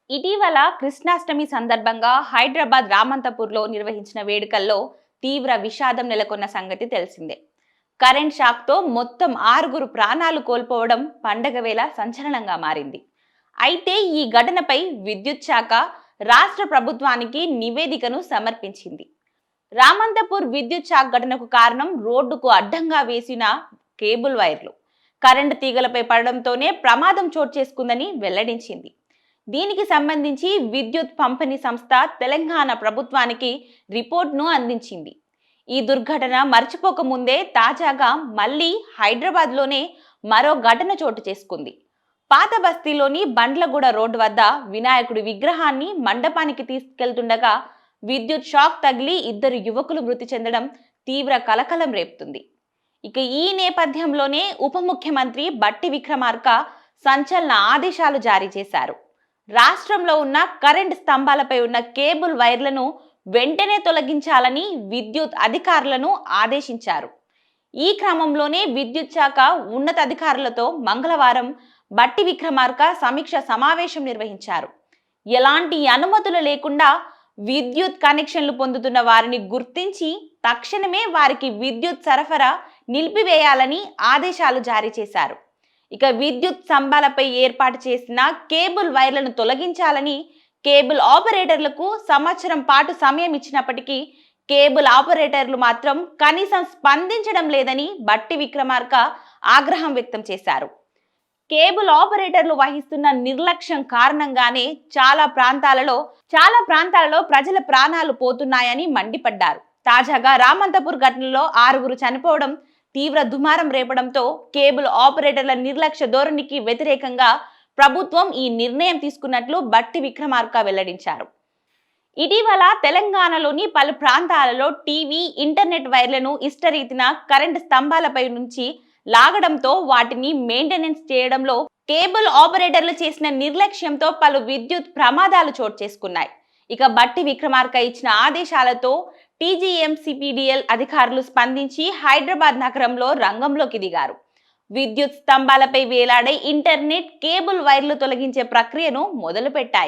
ఇటీవల కృష్ణాష్టమి సందర్భంగా హైదరాబాద్ రామంతపూర్లో నిర్వహించిన వేడుకల్లో తీవ్ర విషాదం నెలకొన్న సంగతి తెలిసిందే. కరెంట్ షాక్తో మొత్తం 6 ప్రాణాలు కోల్పోవడం పండగ వేళ సంచలనంగా మారింది. అయితే ఈ ఘటనపై విద్యుత్ శాఖ రాష్ట్ర ప్రభుత్వానికి నివేదికను సమర్పించింది. రామంతపూర్ విద్యుత్ షాక్ ఘటనకు కారణం రోడ్డుకు అడ్డంగా వేసిన కేబుల్ వైర్లు కరెంటు తీగలపై పడడంతోనే ప్రమాదం చోటు చేసుకుందని వెల్లడించింది. దీనికి సంబంధించి విద్యుత్ పంపిణీ సంస్థ తెలంగాణ ప్రభుత్వానికి రిపోర్ట్ను అందించింది. ఈ దుర్ఘటన మర్చిపోకముందే తాజాగా మళ్లీ హైదరాబాద్లోనే మరో ఘటన చోటు చేసుకుంది. పాత బస్తీలోని బండ్లగూడ రోడ్డు వద్ద వినాయకుడి విగ్రహాన్ని మండపానికి తీసుకెళ్తుండగా విద్యుత్ షాక్ తగిలి 2 యువకులు మృతి చెందడం తీవ్ర కలకలం రేపుతుంది. ఇక ఈ నేపథ్యంలోనే ఉప ముఖ్యమంత్రి బట్టి విక్రమార్క సంచలన ఆదేశాలు జారీ చేశారు. రాష్ట్రంలో ఉన్న కరెంట్ స్తంభాలపై ఉన్న కేబుల్ వైర్లను వెంటనే తొలగించాలని విద్యుత్ అధికారులను ఆదేశించారు. ఈ క్రమంలోనే విద్యుత్ శాఖ ఉన్నతాధికారులతో మంగళవారం బట్టి విక్రమార్క సమీక్ష సమావేశం నిర్వహించారు. ఎలాంటి అనుమతులు లేకుండా విద్యుత్ కనెక్షన్లు పొందుతున్న వారిని గుర్తించి తక్షణమే వారికి విద్యుత్ సరఫరా నిలిపివేయాలని ఆదేశాలు జారీ చేశారు. ఇక విద్యుత్ స్తంభాలపై ఏర్పాటు చేసిన కేబుల్ వైర్లను తొలగించాలని కేబుల్ ఆపరేటర్లకు సంవత్సరం పాటు సమయం ఇచ్చినప్పటికీ కేబుల్ ఆపరేటర్లు మాత్రం కనీసం స్పందించడం లేదని బట్టి విక్రమార్క ఆగ్రహం వ్యక్తం చేశారు. కేబుల్ ఆపరేటర్లు వహిస్తున్న నిర్లక్ష్యం కారణంగానే చాలా ప్రాంతాలలో ప్రజల ప్రాణాలు పోతున్నాయని మండిపడ్డారు. తాజాగా రామంతపూర్ ఘటనలో 6 చనిపోవడం తీవ్ర దుమారం రేపడంతో కేబుల్ ఆపరేటర్ల నిర్లక్ష్య ధోరణికి వ్యతిరేకంగా ప్రభుత్వం ఈ నిర్ణయం తీసుకున్నట్లు బట్టి విక్రమార్క వెల్లడించారు. ఇటీవల తెలంగాణలోని పలు ప్రాంతాలలో టీవీ, ఇంటర్నెట్ వైర్లను ఇష్టరీతిన కరెంటు స్తంభాలపై నుంచి లాగడంతో వాటిని మెయింటెనెన్స్ చేయడంలో కేబుల్ ఆపరేటర్లు చేసిన నిర్లక్ష్యంతో పలు విద్యుత్ ప్రమాదాలు చోటు చేసుకున్నాయి. ఇక బట్టి విక్రమార్క ఇచ్చిన ఆదేశాలతో టీజీఎంసీపీడీఎల్ అధికారులు స్పందించి హైదరాబాద్ నగరంలో రంగంలోకి దిగారు. విద్యుత్ స్తంభాలపై వేలాడే ఇంటర్నెట్ కేబుల్ వైర్లు తొలగించే ప్రక్రియను మొదలుపెట్టాయి.